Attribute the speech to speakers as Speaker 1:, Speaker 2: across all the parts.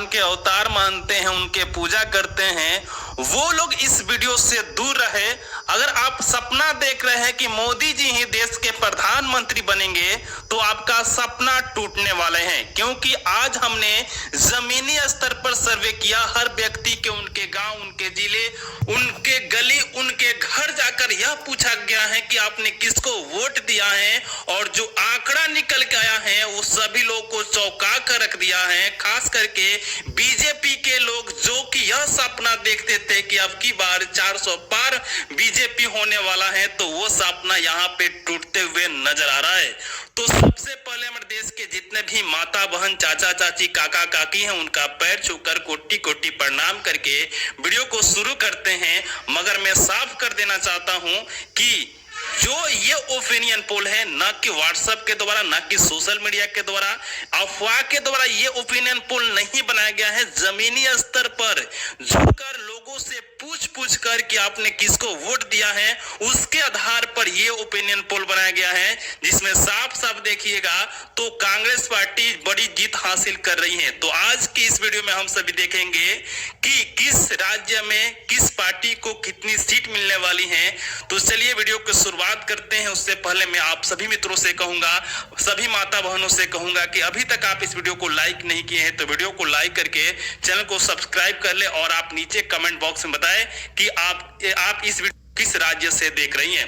Speaker 1: भगवान के अवतार मानते हैं, उनके पूजा करते हैं, वो लोग इस वीडियो से दूर रहे। अगर आप सपना देख रहे हैं कि मोदी जी ही देश के प्रधानमंत्री बनेंगे तो आपका सपना टूटने वाले हैं, क्योंकि आज हमने जमीनी स्तर पर सर्वे किया। हर व्यक्ति के, उनके गांव, उनके जिले, उनके गली, उनके घर जाकर यह पूछा गया है कि आपने किसको वोट दिया है, और जो आंकड़ा निकल के आया है वो सभी लोगों को चौंका कर रख दिया है। खास करके बीजेपी के लोग जो कि यह सपना देखते थे कि अब की बार 400 पार बीजेपी होने वाला है, तो वो सपना यहाँ पे टूटते हुए नजर आ रहा है। तो सबसे पहले हमारे देश के जितने भी माता बहन, चाचा चाची, काका काकी हैं, उनका पैर छूकर कोटि कोटि प्रणाम करके वीडियो को शुरू करते हैं। मगर मैं साफ कर देना चाहता हूं कि जो ये ओपिनियन पोल है, न कि व्हाट्सएप के द्वारा, न कि सोशल मीडिया के द्वारा, अफवाह के द्वारा ये ओपिनियन पोल नहीं बनाया गया है। जमीनी स्तर पर जुड़कर लोगों से पूछ कर कि आपने किसको वोट दिया है, उसके आधार पर ये ओपिनियन पोल बनाया गया है, जिसमें साफ साफ देखिएगा तो कांग्रेस पार्टी बड़ी जीत हासिल कर रही है। तो आज की इस वीडियो में हम सभी देखेंगे कि किस राज्य में किस पार्टी को कितनी सीट मिलने वाली है। तो चलिए वीडियो की शुरुआत करते हैं। उससे पहले मैं आप सभी मित्रों से कहूंगा, सभी माता बहनों से कहूंगा कि अभी तक आप इस वीडियो को लाइक नहीं किए हैं तो वीडियो को लाइक करके चैनल को सब्सक्राइब कर ले, और आप नीचे कमेंट बॉक्स में बताएं कि आप इस वीडियो किस राज्य से देख रही हैं।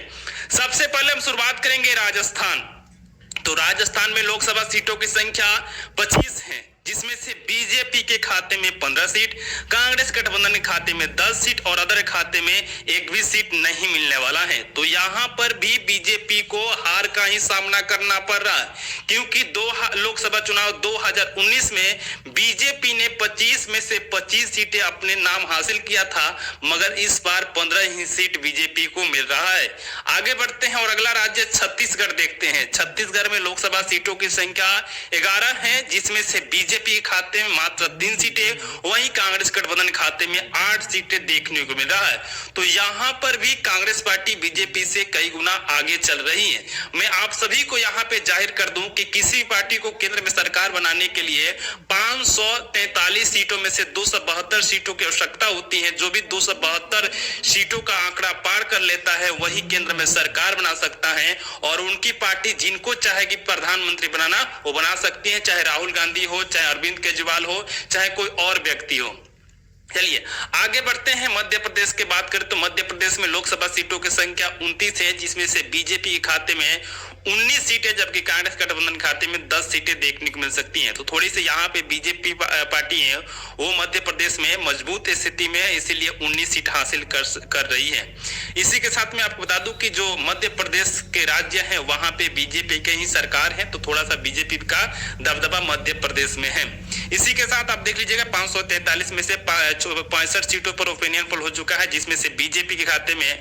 Speaker 1: सबसे पहले हम शुरुआत करेंगे राजस्थान। तो राजस्थान में लोकसभा सीटों की संख्या 25 है, जिसमें से बीजेपी के खाते में 15 सीट, कांग्रेस गठबंधन के खाते में 10 सीट और अदर खाते में एक भी सीट नहीं मिलने वाला है। तो यहाँ पर भी बीजेपी को हार का ही सामना करना पड़ रहा है, क्योंकि लोकसभा चुनाव 2019 में बीजेपी ने 25 में से 25 सीटें अपने नाम हासिल किया था, मगर इस बार 15 ही सीट बीजेपी को मिल रहा है। आगे बढ़ते हैं और अगला राज्य छत्तीसगढ़ देखते हैं। छत्तीसगढ़ में लोकसभा सीटों की संख्या 11 है, जिसमें से बीजेपी के खाते में मात्र 3 सीटें, वहीं कांग्रेस गठबंधन खाते में 8 सीटें देखने को मिल रहा है। तो यहाँ पर भी कांग्रेस पार्टी बीजेपी से कई गुना आगे चल रही है। मैं आप सभी को यहाँ पे जाहिर कर दूं कि किसी पार्टी को केंद्र में सरकार बनाने के लिए 543 सीटों में से 272 सीटों की आवश्यकता होती है। जो भी 272 सीटों का आंकड़ा पार कर लेता है वही केंद्र में सरकार बना सकता है, और उनकी पार्टी जिनको चाहेगी प्रधानमंत्री बनाना वो बना सकती है, चाहे राहुल गांधी हो, चाहे अरविंद केजरीवाल हो, चाहे कोई और व्यक्ति हो। चलिए आगे बढ़ते हैं। मध्य प्रदेश की बात करें तो मध्य प्रदेश में लोकसभा सीटों की संख्या 29 है, जिसमें से बीजेपी के खाते में 19 सीटें, जबकि कांग्रेस गठबंधन खाते में 10 सीटें देखने को मिल सकती हैं। तो थोड़ी सी यहाँ पे बीजेपी पार्टी है वो मध्य प्रदेश में मजबूत स्थिति में है, इसीलिए 19 सीट हासिल कर रही है। इसी के साथ में आपको बता दूं कि जो मध्य प्रदेश के राज्य है वहां पे बीजेपी के ही सरकार है, तो थोड़ा सा बीजेपी का दबदबा मध्य प्रदेश में है। इसी के साथ आप देख लीजिएगा 543 में से 65 सीटों पर ओपिनियन पोल हो चुका है, जिसमें से बीजेपी के खाते में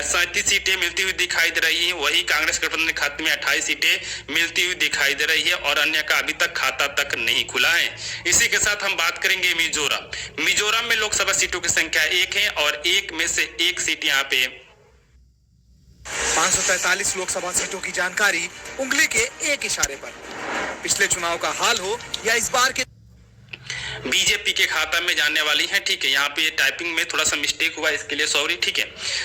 Speaker 1: 37 सीटें मिलती हुई दिखाई दे रही है, वही कांग्रेस गठबंधन के खाते में 28 सीटें मिलती हुई दिखाई दे रही है, और अन्य का अभी तक खाता तक नहीं खुला है। इसी के साथ हम बात करेंगे मिजोरम। मिजोरम में लोकसभा सीटों की संख्या 1 है, और 1 में से 1 सीट यहाँ पे
Speaker 2: 543 लोकसभा सीटों की जानकारी उंगली के एक इशारे पर। पिछले चुनाव का हाल हो या इस बार के
Speaker 1: बीजेपी के खाता में जाने वाली है। ठीक है, यहाँ पे टाइपिंग में थोड़ा सा मिस्टेक हुआ, इसके लिए सॉरी। ठीक है,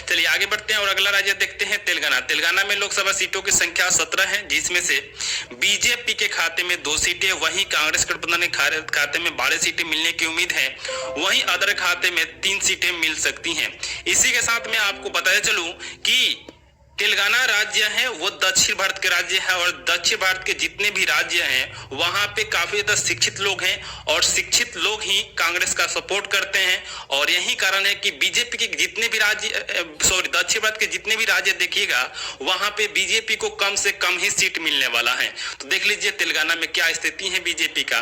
Speaker 1: चलिए आगे बढ़ते हैं और अगला राज्य देखते हैं तेलंगाना। तेलंगाना में लोकसभा सीटों की संख्या 17 है, जिसमें से बीजेपी के खाते में 2 सीटें, वहीं कांग्रेस गठबंधन के खाते में 12 सीटें मिलने की उम्मीद है, वहीं अदर खाते में 3 सीटें मिल सकती हैं। इसी के साथ में आपको बताया चलूं कि तेलंगाना राज्य है वो दक्षिण भारत के राज्य है, और दक्षिण भारत के जितने भी राज्य हैं वहां पे काफी ज्यादा शिक्षित लोग हैं, और शिक्षित लोग ही कांग्रेस का सपोर्ट करते हैं। और यही कारण है कि बीजेपी के जितने भी राज्य दक्षिण भारत के जितने भी राज्य देखिएगा वहां पे बीजेपी को कम से कम ही सीट मिलने वाला है। तो देख लीजिए तेलंगाना में क्या स्थिति है बीजेपी का।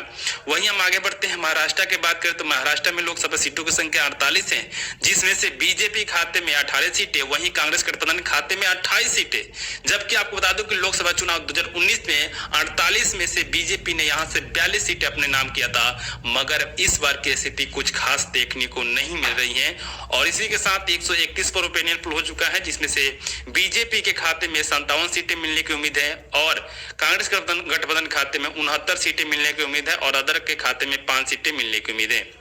Speaker 1: वहीं हम आगे बढ़ते हैं महाराष्ट्र की बात करें तो महाराष्ट्र में लोकसभा सीटों की संख्या 48 है, जिसमें से बीजेपी खाते में 18 सीटें, वहीं कांग्रेस गठबंधन खाते में 18 28 सीटें, जबकि आपको बता दूं कि लोकसभा चुनाव 2019 में 48 में से बीजेपी ने यहां से 42 सीटें अपने नाम किया था, मगर इस बार की स्थिति कुछ खास देखने को नहीं मिल रही है। और इसी के साथ 131 पर ओपिनियन पोल हो चुका है, जिसमें से बीजेपी के खाते में 57 सीटें मिलने की उम्मीद है और कांग्रेस गठबंधन खाते में 69 सीटें मिलने की उम्मीद है और अदर के खाते में 5 सीटें मिलने की उम्मीद है।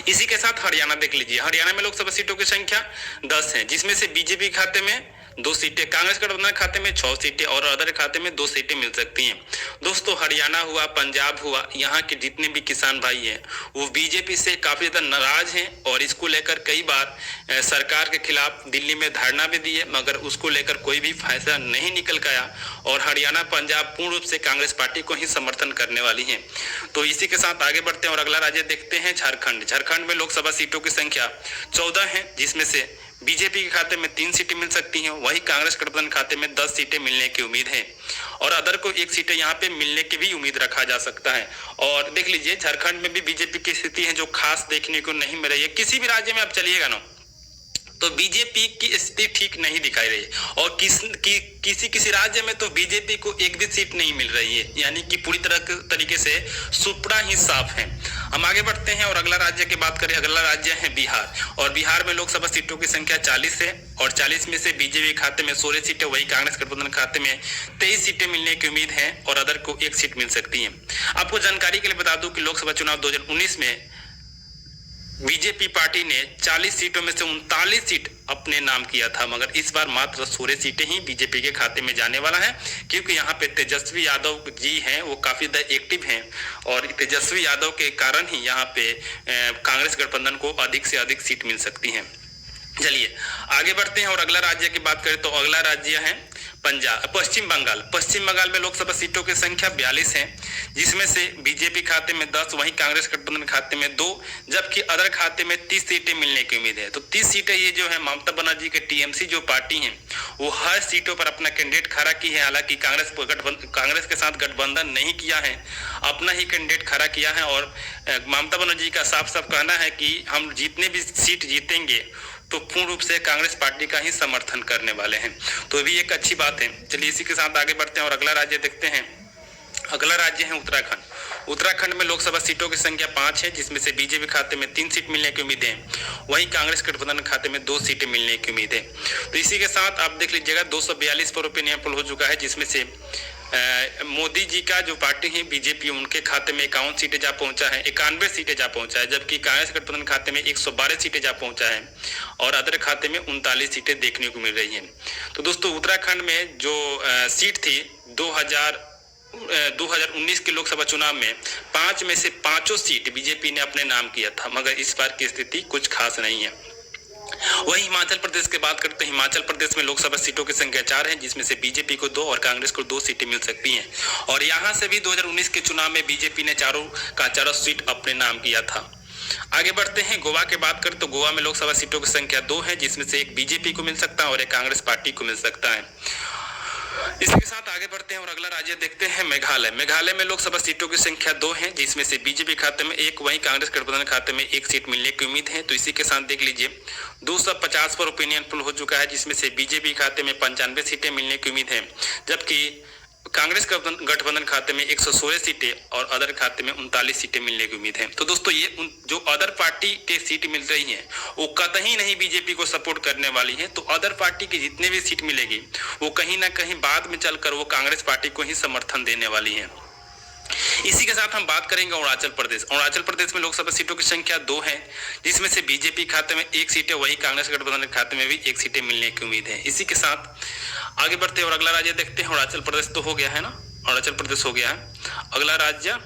Speaker 1: इसी के साथ हरियाणा देख लीजिए। हरियाणा में लोकसभा सीटों की संख्या 10 है, जिसमें से बीजेपी खाते में 2 सीटें, कांग्रेस गठबंधन खाते में 6 सीटें और अदर खाते में 2 सीटें मिल सकती हैं। दोस्तों, हरियाणा हुआ, पंजाब हुआ, यहाँ के जितने भी किसान भाई हैं वो बीजेपी से काफी ज्यादा नाराज हैं और इसको लेकर कई बार सरकार के खिलाफ दिल्ली में धरना भी दिए, मगर उसको लेकर कोई भी फैसला नहीं निकल गया और हरियाणा पंजाब पूर्ण रूप से कांग्रेस पार्टी को ही समर्थन करने वाली है। तो इसी के साथ आगे बढ़ते हैं और अगला राज्य देखते हैं झारखंड। झारखंड में लोकसभा सीटों की संख्या 14 है, जिसमें से बीजेपी के खाते में 3 सीटें मिल सकती हैं, वहीं कांग्रेस गठबंधन खाते में 10 सीटें मिलने की उम्मीद है और अदर को 1 सीटें यहाँ पे मिलने की भी उम्मीद रखा जा सकता है। और देख लीजिए, झारखंड में भी बीजेपी की स्थिति है जो खास देखने को नहीं मिल रही है। किसी भी राज्य में आप चलिएगा ना तो बीजेपी की स्थिति ठीक नहीं दिखाई रही है और किसी राज्य में तो बीजेपी को एक भी सीट नहीं मिल रही है, यानी कि पूरी तरीके से सुपड़ा ही साफ है। हम आगे बढ़ते हैं और अगला राज्य की बात करें। अगला राज्य है बिहार और बिहार में लोकसभा सीटों की संख्या 40 है और 40 में से बीजेपी खाते में 16 सीटें, वही कांग्रेस गठबंधन खाते में 23 सीटें मिलने की उम्मीद है और अदर को 1 सीट मिल सकती है। आपको जानकारी के लिए बता दूं कि लोकसभा चुनाव 2019 में बीजेपी पार्टी ने 40 सीटों में से 39 सीट अपने नाम किया था, मगर इस बार मात्र 16 सीटें ही बीजेपी के खाते में जाने वाला है, क्योंकि यहाँ पे तेजस्वी यादव जी हैं, वो काफी ज्यादा एक्टिव हैं और तेजस्वी यादव के कारण ही यहाँ पे कांग्रेस गठबंधन को अधिक से अधिक सीट मिल सकती है। चलिए आगे बढ़ते हैं और अगला राज्य की बात करें तो अगला राज्य है पश्चिम बंगाल में लोकसभा सीटों की संख्या 42 है, जिसमें से बीजेपी खाते में 10, वहीं कांग्रेस गठबंधन खाते में 2, जबकि अदर खाते में 30 सीटें मिलने की उम्मीद है। तो 30 सीटें ये जो है ममता बनर्जी के टीएमसी जो पार्टी है वो हर सीटों पर अपना कैंडिडेट खड़ा की है। हालांकि कांग्रेस के साथ गठबंधन नहीं किया है, अपना ही कैंडिडेट खड़ा किया है और ममता बनर्जी का साफ साफ कहना है कि हम जितने भी सीट जीतेंगे तो पूर्ण रूप से कांग्रेस पार्टी का ही समर्थन करने वाले हैं, तो भी एक अच्छी बात है। चलिए इसी के साथ आगे बढ़ते हैं और अगला राज्य देखते हैं। अगला राज्य है उत्तराखंड में लोकसभा सीटों की संख्या 5 है, जिसमें से बीजेपी खाते में 3 सीट मिलने की उम्मीद है, वहीं कांग्रेस गठबंधन खाते में 2 सीटें मिलने की उम्मीद है। तो इसी के साथ आप देख लीजिएगा 242 पर ओपिनियन पोल हो चुका है, जिसमें से मोदी जी का जो पार्टी है बीजेपी, उनके खाते में 51 सीटें जा पहुंचा है, 91 सीटें जा पहुंचा है, जबकि कांग्रेस गठबंधन खाते में 112 सीटें जा पहुंचा है और अदर खाते में 39 सीटें देखने को मिल रही हैं। तो दोस्तों, उत्तराखंड में जो सीट थी 2019 के लोकसभा चुनाव में 5 में से 5 सीट बीजेपी ने अपने नाम किया था, मगर इस बार की स्थिति कुछ खास नहीं है। वही हिमाचल प्रदेश की बात करते हैं। हिमाचल प्रदेश में लोकसभा सीटों की संख्या 4 है, जिसमें से बीजेपी को 2 और कांग्रेस को 2 सीटें मिल सकती हैं और यहां से भी 2019 के चुनाव में बीजेपी ने चारों सीट अपने नाम किया था। आगे बढ़ते हैं, गोवा की बात करें तो गोवा में लोकसभा सीटों की संख्या 2 है, जिसमें से एक बीजेपी को मिल सकता है और एक कांग्रेस पार्टी को मिल सकता है। इसी के साथ आगे बढ़ते हैं और अगला राज्य देखते हैं मेघालय में लोकसभा सीटों की संख्या 2 है, जिसमें से बीजेपी खाते में 1, वहीं कांग्रेस गठबंधन खाते में 1 सीट मिलने की उम्मीद है। तो इसी के साथ देख लीजिए 250 पर ओपिनियन पोल हो चुका है, जिसमें से बीजेपी खाते में 95 सीटें मिलने की उम्मीद है, जबकि कांग्रेस गठबंधन खाते में 116 सीटें और अदर खाते में 39 सीटें मिलने की उम्मीद है। तो दोस्तों, ये जो अदर पार्टी के सीट मिल रही हैं वो कतई नहीं बीजेपी को सपोर्ट करने वाली है। तो अदर पार्टी की जितने भी सीट मिलेगी वो कहीं ना कहीं बाद में चलकर वो कांग्रेस पार्टी को ही समर्थन देने वाली है। इसी के साथ हम बात करेंगे अरुणाचल प्रदेश में लोकसभा सीटों की संख्या 2 है, जिसमें से बीजेपी खाते में 1 सीट है, वही कांग्रेस गठबंधन खाते में भी 1 सीटें मिलने की उम्मीद है। इसी के साथ आगे बढ़ते हैं और अगला राज्य देखते हैं। अरुणाचल प्रदेश तो हो गया है ना, अरुणाचल प्रदेश हो गया है। अगला राज्य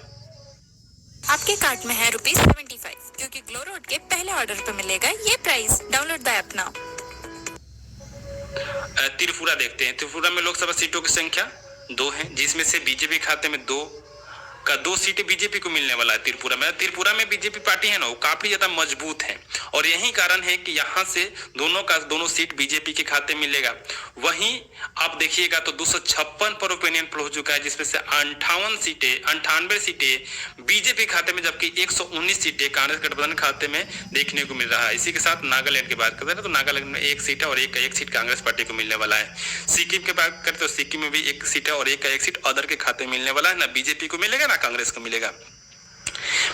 Speaker 3: आपके कार्ट में है ₹75, क्योंकि ग्लो रोड के पहले ऑर्डर पे मिलेगा ये price. Download the app now.
Speaker 1: Tripura देखते हैं। त्रिपुरा में लोकसभा सीटों की संख्या 2 है, जिसमें से बीजेपी खाते में 2, का 2 सीटें बीजेपी को मिलने वाला है त्रिपुरा में। त्रिपुरा में बीजेपी पार्टी है ना वो काफी ज्यादा मजबूत है और यही कारण है कि यहाँ से दोनों सीट बीजेपी के खाते में मिलेगा। वहीं आप देखिएगा तो 256 पर ओपिनियन पोल हो चुका है, जिसमें से 98 सीटें बीजेपी खाते में, जबकि 119 सीटें कांग्रेस गठबंधन खाते में देखने को मिल रहा है। इसी के साथ नागालैंड की बात करते हैं तो नागालैंड में 1 सीट है और एक सीट कांग्रेस पार्टी को मिलने वाला है। सिक्किम की बात करें तो सिक्किम में भी 1 सीट है और एक सीट अदर के खाते में मिलने वाला है। ना बीजेपी को मिलेगा ना कांग्रेस को मिलेगा।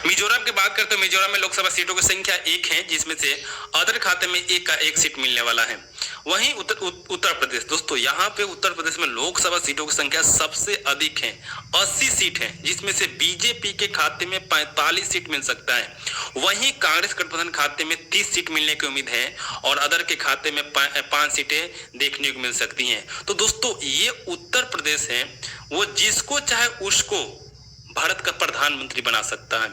Speaker 1: मिजोरम की बात करते हैं, मिजोरम में लोकसभा सीटों की संख्या 1 है, जिसमें से अदर खाते में एक सीट मिलने वाला है। वहीं उत्तर प्रदेश, दोस्तों यहाँ पे उत्तर प्रदेश में लोकसभा सीटों की संख्या सबसे अधिक है, 80 सीट है, जिसमें से बीजेपी के खाते में 45 सीट मिल सकता है। वहीं कांग्रेस गठबंधन खाते में 30 सीट मिलने की उम्मीद है और अदर के खाते में 5 सीटें देखने को मिल सकती हैं। तो दोस्तों ये उत्तर प्रदेश है, वो जिसको चाहे उसको भारत का प्रधानमंत्री बना सकता है।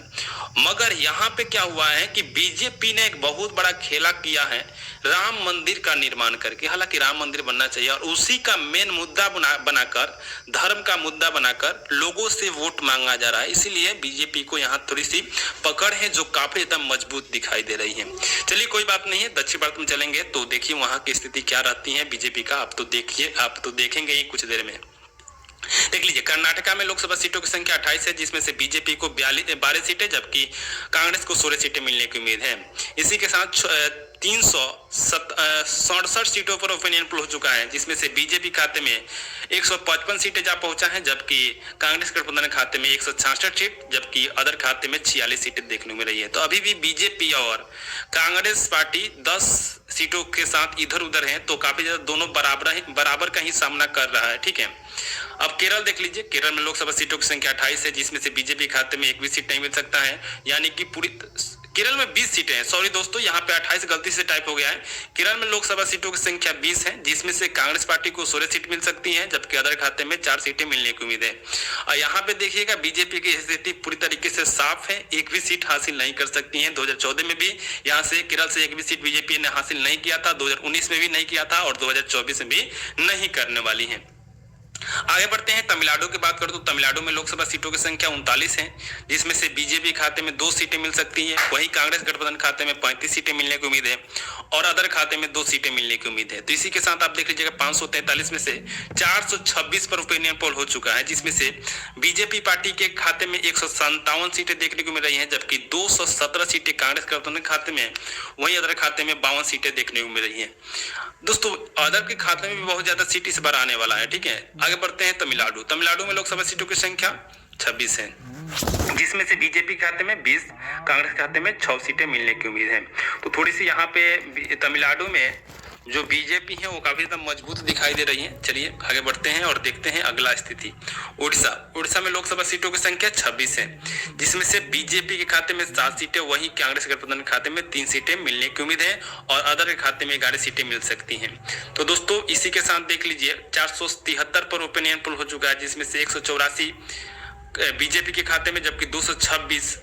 Speaker 1: मगर यहाँ पे क्या हुआ है कि बीजेपी ने एक बहुत बड़ा खेला किया है राम मंदिर का निर्माण करके। हालांकि राम मंदिर बनना चाहिए और उसी का मेन मुद्दा बनाकर, धर्म का मुद्दा बनाकर लोगों से वोट मांगा जा रहा है। इसीलिए बीजेपी को यहाँ थोड़ी सी पकड़ है जो काफी एकदम मजबूत दिखाई दे रही है। चलिए कोई बात नहीं है, दक्षिण भारत में चलेंगे तो देखिए वहां की स्थिति क्या रहती है बीजेपी का। आप तो देखेंगे ही कुछ देर में। देख लीजिए कर्नाटका में लोकसभा सीटों की संख्या 28 है, जिसमें से बीजेपी को 12 सीटें जबकि कांग्रेस को 16 सीटें मिलने की उम्मीद है। इसी के साथ 367 सीटों पर ओपिनियन पोल हो चुका है, जिसमें से बीजेपी खाते में 155 सीटें जा पहुंचा है, जबकि कांग्रेस गठबंधन खाते में 166 सीट, जबकि अदर खाते में 46 सीटें देखने को मिल रही है। तो अभी भी बीजेपी और कांग्रेस पार्टी 10 सीटों के साथ इधर उधर हैं, तो काफी ज्यादा दोनों बराबर का ही सामना कर रहा है। ठीक है, अब केरल देख लीजिए। केरल में लोकसभा सीटों की संख्या 28 है, जिसमें से बीजेपी खाते में एक भी सीट नहीं मिल सकता है, यानी कि पूरी केरल में 20 सीटें हैं। सॉरी दोस्तों, यहाँ पे 28 गलती से टाइप हो गया है। केरल में लोकसभा सीटों की संख्या 20 है, जिसमें से कांग्रेस पार्टी को 16 सीट मिल सकती है, जबकि अदर खाते में 4 सीटें मिलने की उम्मीद है। और यहाँ पे देखिएगा बीजेपी की स्थिति पूरी तरीके से साफ है, एक भी सीट हासिल नहीं कर सकती है। 2014 में भी यहाँ से केरल से एक भी सीट बीजेपी ने हासिल नहीं किया था, 2019 में भी नहीं किया था और 2024 में भी नहीं करने वाली है। आगे बढ़ते हैं, तमिलनाडु की बात करें तो तमिलनाडु में लोकसभा सीटों की संख्या 39 है, जिसमें से बीजेपी खाते में 2 सीटें मिल सकती हैं। वहीं कांग्रेस गठबंधन खाते में 35 सीटें मिलने की उम्मीद है और अदर खाते में 2 सीटें मिलने की उम्मीद है। तो इसी के साथ आप देख लीजिएगा 543 में से 426 पर ओपिनियन पोल हो चुका है, जिसमें से बीजेपी पार्टी के खाते में 157 सीटें देखने को मिल रही है, जबकि 217 सीटें कांग्रेस गठबंधन खाते में, वहीं अदर खाते में 52 सीटें देखने को मिल रही है। दोस्तों अदर के खाते में भी बहुत ज्यादा सीट इस बार आने वाला है। ठीक है, आगे बढ़ते हैं तमिलनाडु में लोकसभा सीटों की संख्या 26 है, जिसमें से बीजेपी खाते में 20, कांग्रेस खाते में 6 सीटें मिलने की उम्मीद है। तो थोड़ी सी यहाँ पे तमिलनाडु में जो बीजेपी है वो काफी ज्यादा मजबूत दिखाई दे रही है। चलिए आगे बढ़ते हैं और देखते हैं अगला स्थिति। उड़ीसा में लोकसभा सीटों की संख्या 26 है, जिसमें से बीजेपी के खाते में 7 सीटें, वहीं कांग्रेस गठबंधन खाते में 3 सीटें मिलने की उम्मीद है और अदर के खाते में 11 सीटें मिल सकती हैं। तो दोस्तों इसी के साथ देख लीजिए 473 पर ओपिनियन पोल हो चुका है, जिसमें से 184 बीजेपी के खाते में, जबकि 226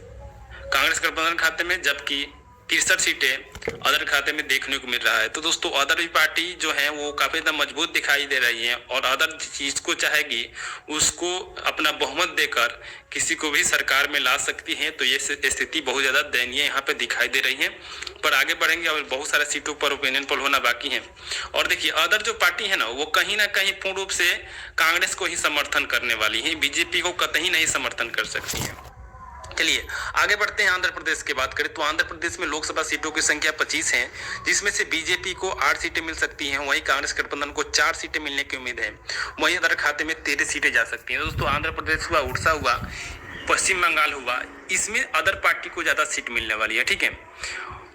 Speaker 1: कांग्रेस गठबंधन खाते में, जबकि 63 सीटें अदर खाते में देखने को मिल रहा है। तो दोस्तों अदर भी पार्टी जो है वो काफी ज्यादा मजबूत दिखाई दे रही है और अदर चीज को चाहेगी उसको अपना बहुमत देकर किसी को भी सरकार में ला सकती है। तो ये स्थिति बहुत ज्यादा दयनीय यहाँ पे दिखाई दे रही है। पर आगे बढ़ेंगे और बहुत सारे सीटों पर ओपिनियन पोल होना बाकी है। और देखिए अदर जो पार्टी है ना वो कहीं ना कहीं पूर्ण रूप से कांग्रेस को ही समर्थन करने वाली है, बीजेपी को कतई नहीं समर्थन कर सकती है। चलिए आगे बढ़ते हैं। आंध्र प्रदेश की बात करें तो आंध्र प्रदेश में लोकसभा सीटों की संख्या 25 है, जिसमें से बीजेपी को 8 सीटें मिल सकती हैं, वहीं कांग्रेस गठबंधन को 4 सीटें मिलने की उम्मीद है। वहीं अदर खाते में 13 सीटें जा सकती हैं। दोस्तों आंध्र प्रदेश हुआ, उड़ीसा हुआ, पश्चिम बंगाल हुआ, इसमें अदर पार्टी को ज्यादा सीट मिलने वाली है। ठीक है,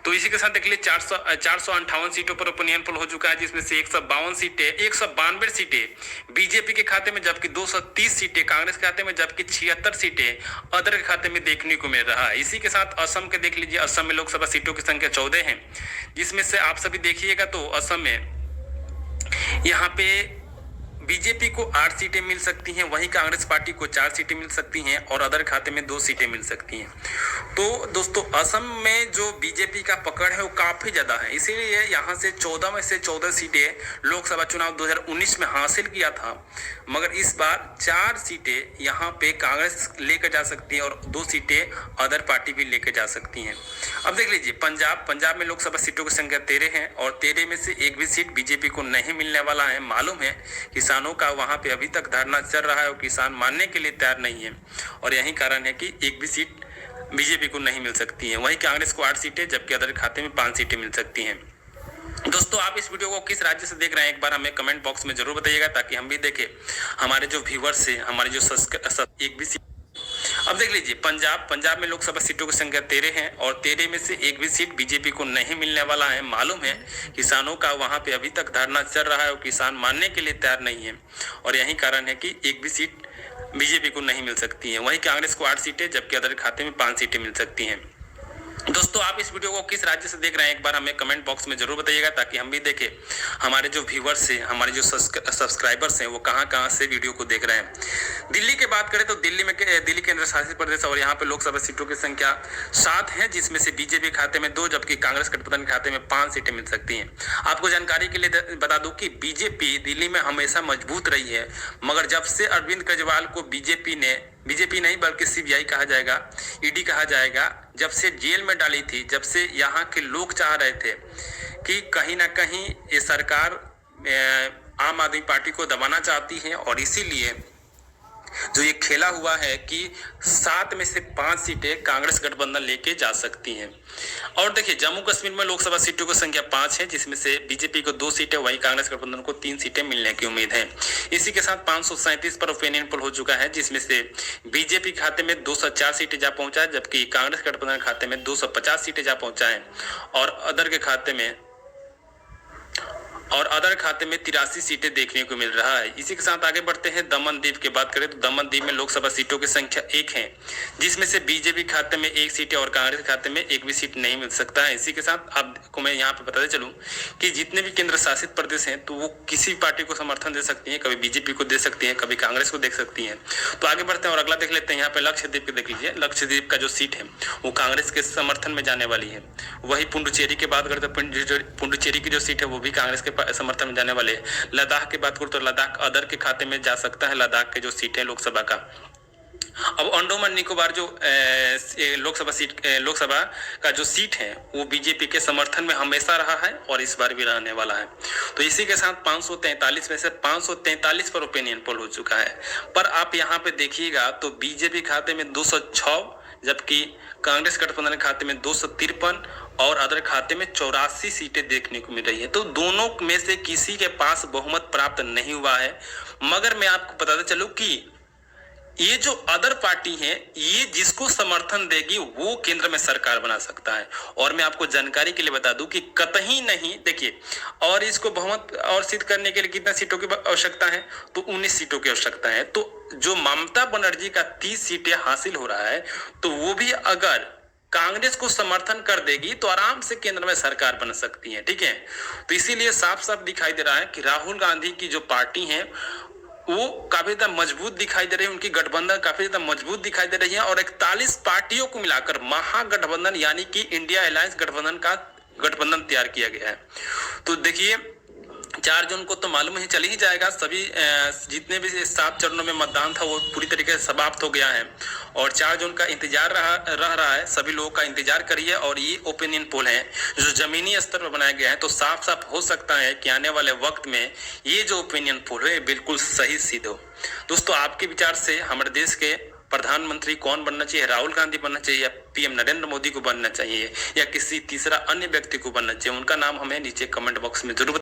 Speaker 1: तो इसी के साथ देख लीजिए 458 सीटों पर ओपिनियन पोल हो चुका है, जिसमें से 192 सीटें बीजेपी के खाते में, जबकि 230 सीटें कांग्रेस के खाते में, जबकि 76 सीटें अदर के खाते में देखने को मिल रहा है। इसी के साथ असम के देख लीजिए, असम में लोकसभा सीटों की संख्या 14 है, जिसमें से आप सभी देखिएगा तो असम में यहाँ पे बीजेपी को 8 सीटें मिल सकती हैं, वहीं कांग्रेस पार्टी को 4 सीटें मिल सकती हैं और अदर खाते में 2 सीटें मिल सकती हैं। तो दोस्तों असम में जो बीजेपी का पकड़ है वो काफ़ी ज़्यादा है, इसीलिए यहाँ से 14 में से 14 सीटें लोकसभा चुनाव 2019 में हासिल किया था, मगर इस बार 4 सीटें यहाँ पे कांग्रेस लेकर जा सकती है और 2 सीटें अदर पार्टी भी लेकर जा सकती हैं। अब देख लीजिए पंजाब में लोकसभा सीटों की संख्या 13 है और 13 में से एक भी सीट बीजेपी को नहीं मिलने वाला है। मालूम है किसानों का वहां पे अभी तक धरना चल रहा है और किसान मानने के लिए तैयार नहीं है और यही कारण है कि एक भी सीट बीजेपी को नहीं मिल सकती है। वहीं कांग्रेस को 8 सीटें जबकि अदर खाते में 5 सीटें मिल सकती हैं। दोस्तों आप इस वीडियो को किस राज्य से देख रहे हैं एक बार हमें कमेंट बॉक्स में जरूर बताइएगा ताकि हम भी देखें हमारे जो व्यूवर्स है हमारे जो एक भी सीट। अब देख लीजिए पंजाब में लोकसभा सीटों की संख्या 13 है और 13 में से एक भी सीट बीजेपी को नहीं मिलने वाला है। मालूम है किसानों का वहां पे अभी तक धरना चल रहा है और किसान मानने के लिए तैयार नहीं है और यही कारण है कि एक भी सीट बीजेपी को नहीं मिल सकती है। वहीं कांग्रेस को 8 सीटें जबकि अदर खाते में 5 सीटें मिल सकती हैं। दोस्तों आप इस वीडियो को किस राज्य से देख रहे हैं एक बार हमें कमेंट बॉक्स में जरूर बताइएगा ताकि हम भी देखें हमारे जो व्यूवर्स हैं हमारे जो सब्सक्राइबर्स हैं वो कहां से वीडियो को देख रहे हैं। दिल्ली की बात करें तो दिल्ली केंद्र शासित प्रदेश और यहाँ पे लोकसभा सीटों की संख्या 7 है, जिसमें से बीजेपी खाते में 2 जबकि कांग्रेस गठबंधन खाते में 5 सीटें मिल सकती हैं। आपको जानकारी के लिए बता दूं कि बीजेपी दिल्ली में हमेशा मजबूत रही है, मगर जब से अरविंद केजरीवाल को बीजेपी नहीं बल्कि सीबीआई कहा जाएगा, ईडी कहा जाएगा, जब से जेल में डाली थी, जब से यहाँ के लोग चाह रहे थे कि कहीं ना कहीं ये सरकार आम आदमी पार्टी को दबाना चाहती है और इसीलिए जो ये खेला हुआ है कि 7 में से 5 सीटें कांग्रेस गठबंधन लेके जा सकती हैं। और देखिए जम्मू कश्मीर में लोकसभा सीटों की संख्या 5 है, जिसमें से बीजेपी को 2 सीटें वहीं कांग्रेस गठबंधन को 3 सीटें मिलने की उम्मीद है। इसी के साथ 537 पर ओपिनियन पोल हो चुका है, जिसमें से बीजेपी खाते में 204 सीटें जा पहुंचा है जबकि कांग्रेस गठबंधन खाते में 250 सीटें जा पहुंचा है और अदर खाते में 83 सीटें देखने को मिल रहा है। इसी के साथ आगे बढ़ते हैं दमन दीव की बात करें तो दमन दीव में लोकसभा सीटों की संख्या 1 है, जिसमें से बीजेपी खाते में 1 सीट है और कांग्रेस खाते में 1 भी सीट नहीं मिल सकता है। इसी के साथ आपको मैं यहाँ पे बताते चलूं कि जितने भी केंद्र शासित प्रदेश हैं तो वो किसी पार्टी को समर्थन दे सकती है, कभी बीजेपी को दे सकती है, कभी कांग्रेस को दे सकती है। तो आगे बढ़ते हैं और अगला देख लेते हैं। यहाँ पे लक्षद्वीप देख लीजिए, लक्षद्वीप का जो सीट है वो कांग्रेस के समर्थन में जाने वाली है। वही पुडुचेरी की बात करते हैं, पुडुचेरी की जो सीट है वो भी कांग्रेस के समर्थन में जाने वाले। लद्दाख की बात करूं तो लद्दाख अदर के खाते में जा सकता है, लद्दाख के जो सीट है लोकसभा का। अब अंडोमान निकोबार जो लोकसभा का जो सीट है वो बीजेपी के समर्थन में हमेशा रहा है और इस बार भी रहने वाला है। तो इसी के साथ 543 में से 543 पर ओपिनियन पोल हो चुका है। पर आप यहाँ पे देखिएगा तो बीजेपी खाते में 206 जबकि कांग्रेस गठबंधन खाते में 253 और अदर खाते में 84 सीटें देखने को मिल रही है। तो दोनों में से किसी के पास बहुमत प्राप्त नहीं हुआ है, मगर मैं आपको बताते चलूं कि ये जो अदर पार्टी है ये जिसको समर्थन देगी वो केंद्र में सरकार बना सकता है। और मैं आपको जानकारी के लिए बता दूं कि कतई नहीं, देखिए और इसको बहुमत और सिद्ध करने के लिए कितना सीटों की आवश्यकता है तो 19 सीटों की आवश्यकता है। तो जो ममता बनर्जी का 30 सीटें हासिल हो रहा है तो वो भी अगर कांग्रेस को समर्थन कर देगी तो आराम से केंद्र में सरकार बन सकती है। ठीक है, तो इसीलिए साफ साफ दिखाई दे रहा है कि राहुल गांधी की जो पार्टी है वो काफी ज्यादा मजबूत दिखाई दे रही है, उनकी गठबंधन काफी ज्यादा मजबूत दिखाई दे रही है और 41 पार्टियों को मिलाकर महागठबंधन यानी कि इंडिया अलायंस गठबंधन तैयार किया गया है। तो देखिए 4 जून को तो मालूम ही चल ही जाएगा, सभी जितने भी 7 चरणों में मतदान था वो पूरी तरीके से समाप्त हो गया है और 4 जून का इंतजार रह रहा है। सभी लोगों का इंतजार करिए और ये ओपिनियन पोल है जो जमीनी स्तर पर बनाया गया है, तो साफ साफ हो सकता है कि आने वाले वक्त में ये जो ओपिनियन पोल है बिल्कुल सही सिद्ध हो। दोस्तों आपके विचार से हमारे देश के प्रधानमंत्री कौन बनना चाहिए, राहुल गांधी बनना चाहिए या पीएम नरेंद्र मोदी को बनना चाहिए या किसी तीसरा अन्य व्यक्ति को बनना चाहिए, उनका नाम हमें नीचे कमेंट बॉक्स में जरूर